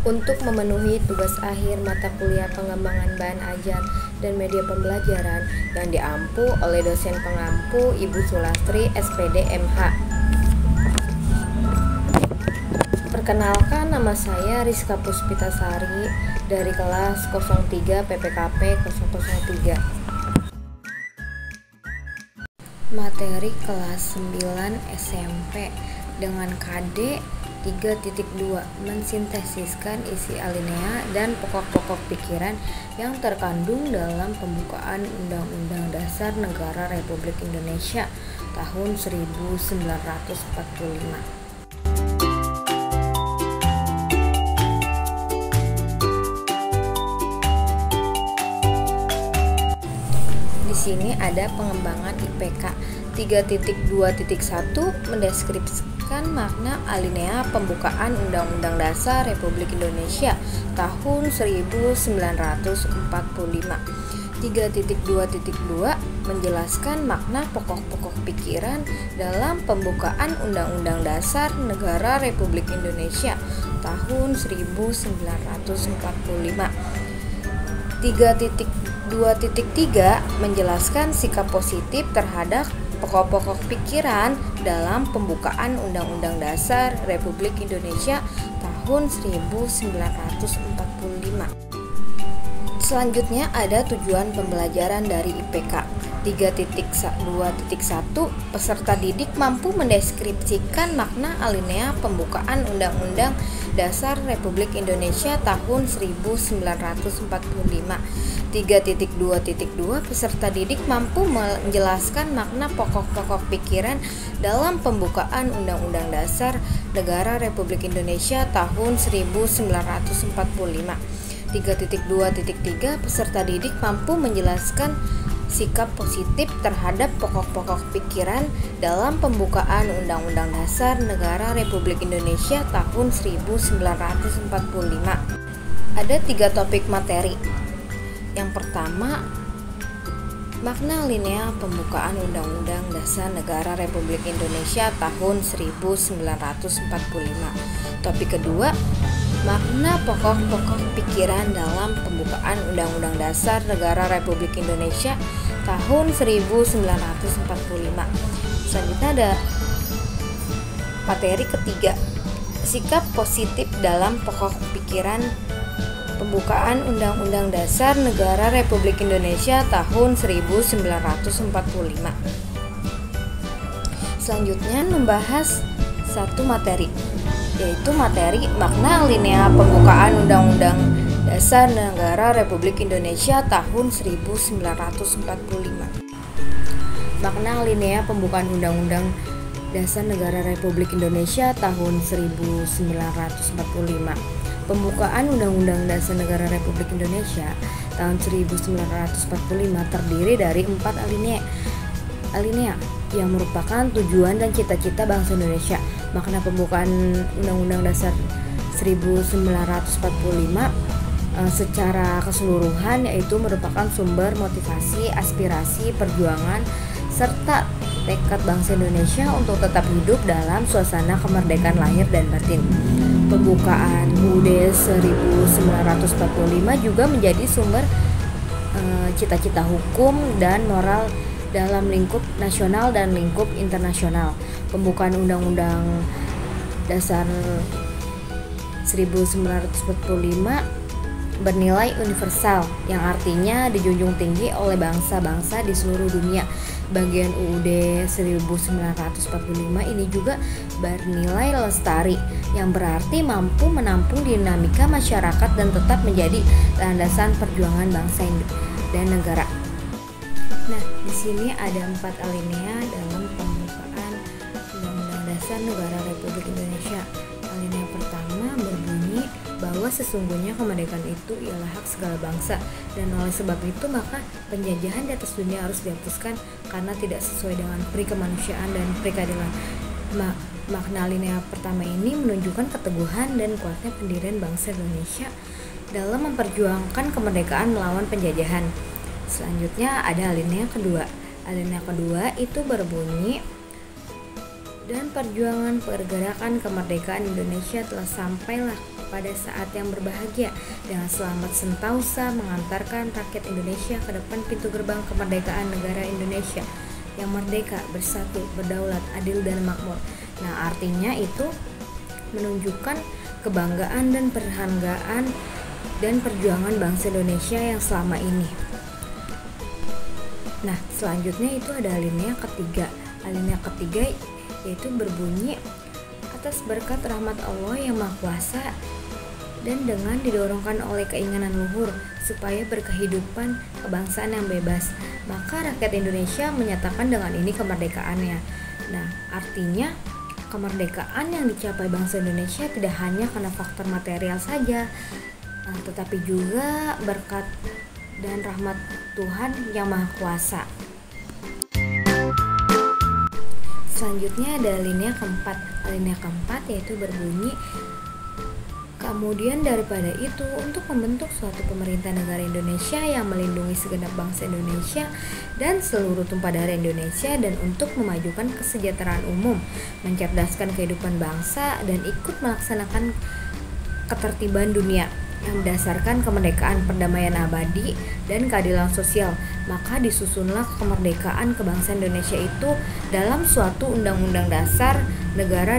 Untuk memenuhi tugas akhir mata kuliah pengembangan bahan ajar dan media pembelajaran yang diampu oleh dosen pengampu Ibu Sulastri SPD MH. Perkenalkan, nama saya Rizka Puspitasari dari kelas 03 PPKP 003. Materi kelas 9 SMP dengan KD 3.2 mensintesiskan isi alinea dan pokok-pokok pikiran yang terkandung dalam pembukaan Undang-Undang Dasar Negara Republik Indonesia tahun 1945. Di sini ada pengembangan IPK 3.2.1 mendeskripsikan makna alinea pembukaan Undang-Undang Dasar Republik Indonesia tahun 1945. 3.2.2 menjelaskan makna pokok-pokok pikiran dalam pembukaan Undang-Undang Dasar Negara Republik Indonesia tahun 1945. 3.2.3 menjelaskan sikap positif terhadap pokok-pokok pikiran dalam pembukaan Undang-Undang Dasar Republik Indonesia tahun 1945. Selanjutnya ada tujuan pembelajaran dari IPK 3.2.1. Peserta didik mampu mendeskripsikan makna alinea pembukaan Undang-Undang Dasar Republik Indonesia tahun 1945. 3.2.2 Peserta didik mampu menjelaskan makna pokok-pokok pikiran dalam pembukaan Undang-Undang Dasar Negara Republik Indonesia tahun 1945. 3.2.3 Peserta didik mampu menjelaskan sikap positif terhadap pokok-pokok pikiran dalam pembukaan Undang-Undang Dasar Negara Republik Indonesia tahun 1945. Ada 3 topik materi. Yang pertama, makna alinea pembukaan Undang-Undang Dasar Negara Republik Indonesia tahun 1945. Topik kedua, makna pokok-pokok pikiran dalam pembukaan Undang-Undang Dasar Negara Republik Indonesia tahun 1945. Selanjutnya ada materi ketiga, sikap positif dalam pokok pikiran pembukaan Undang-Undang Dasar Negara Republik Indonesia tahun 1945. Selanjutnya membahas satu materi, yaitu materi makna alinea pembukaan Undang-Undang Dasar Negara Republik Indonesia tahun 1945. Makna alinea pembukaan Undang-Undang Dasar Negara Republik Indonesia tahun 1945. Pembukaan Undang-Undang Dasar Negara Republik Indonesia tahun 1945 terdiri dari 4 alinea yang merupakan tujuan dan cita-cita bangsa Indonesia. Makna pembukaan Undang-Undang Dasar 1945 secara keseluruhan yaitu merupakan sumber motivasi, aspirasi, perjuangan, serta tekad bangsa Indonesia untuk tetap hidup dalam suasana kemerdekaan lahir dan batin. Pembukaan UUD 1945 juga menjadi sumber cita-cita hukum dan moral dalam lingkup nasional dan lingkup internasional. Pembukaan Undang-Undang Dasar 1945 bernilai universal yang artinya dijunjung tinggi oleh bangsa-bangsa di seluruh dunia. Bagian UUD 1945 ini juga bernilai lestari yang berarti mampu menampung dinamika masyarakat dan tetap menjadi landasan perjuangan bangsa dan negara. Nah, di sini ada 4 alinea dalam pembukaan Undang-Undang Dasar Negara Republik Indonesia. Alinea pertama berbunyi bahwa sesungguhnya kemerdekaan itu ialah hak segala bangsa, dan oleh sebab itu maka penjajahan di atas dunia harus dihapuskan karena tidak sesuai dengan peri kemanusiaan dan peri keadilan. Makna alinea pertama ini menunjukkan keteguhan dan kuatnya pendirian bangsa Indonesia dalam memperjuangkan kemerdekaan melawan penjajahan. Selanjutnya ada alinea kedua. Alinea kedua itu berbunyi Dan perjuangan pergerakan kemerdekaan Indonesia telah sampailah pada saat yang berbahagia dengan selamat sentausa mengantarkan rakyat Indonesia ke depan pintu gerbang kemerdekaan negara Indonesia yang merdeka, bersatu, berdaulat, adil dan makmur. Nah, artinya itu menunjukkan kebanggaan dan perhargaan dan perjuangan bangsa Indonesia yang selama ini. Nah, selanjutnya itu ada alinea ketiga. Alinea ketiga yaitu berbunyi, atas berkat rahmat Allah yang Maha Kuasa dan dengan didorongkan oleh keinginan luhur supaya berkehidupan kebangsaan yang bebas, maka rakyat Indonesia menyatakan dengan ini kemerdekaannya. Nah, artinya kemerdekaan yang dicapai bangsa Indonesia tidak hanya karena faktor material saja, tetapi juga berkat dan rahmat Tuhan yang Maha Kuasa. Selanjutnya ada alinea keempat. Alinea keempat yaitu berbunyi, kemudian daripada itu untuk membentuk suatu pemerintah negara Indonesia yang melindungi segenap bangsa Indonesia dan seluruh tumpah darah Indonesia, dan untuk memajukan kesejahteraan umum, mencerdaskan kehidupan bangsa, dan ikut melaksanakan ketertiban dunia yang berdasarkan kemerdekaan, perdamaian abadi, dan keadilan sosial. Maka disusunlah kemerdekaan kebangsaan Indonesia itu dalam suatu undang-undang dasar negara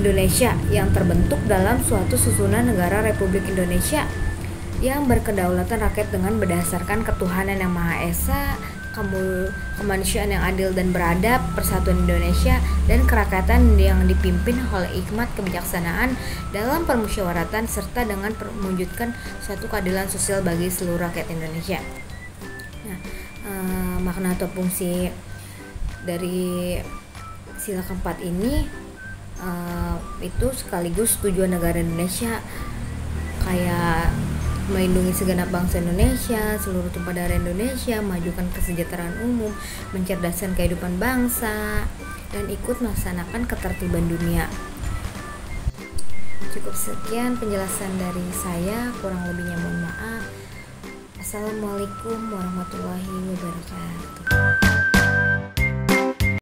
Indonesia yang terbentuk dalam suatu susunan negara Republik Indonesia yang berkedaulatan rakyat dengan berdasarkan ketuhanan yang Maha Esa, kemanusiaan yang adil dan beradab, persatuan Indonesia, dan kerakyatan yang dipimpin oleh hikmat kebijaksanaan dalam permusyawaratan, serta dengan mewujudkan suatu keadilan sosial bagi seluruh rakyat Indonesia. Nah, makna atau fungsi dari sila keempat ini itu sekaligus tujuan negara Indonesia, kayak melindungi segenap bangsa Indonesia, seluruh tumpah darah Indonesia, memajukan kesejahteraan umum, mencerdaskan kehidupan bangsa, dan ikut melaksanakan ketertiban dunia. Cukup sekian penjelasan dari saya, kurang lebihnya mohon maaf. Assalamualaikum warahmatullahi wabarakatuh.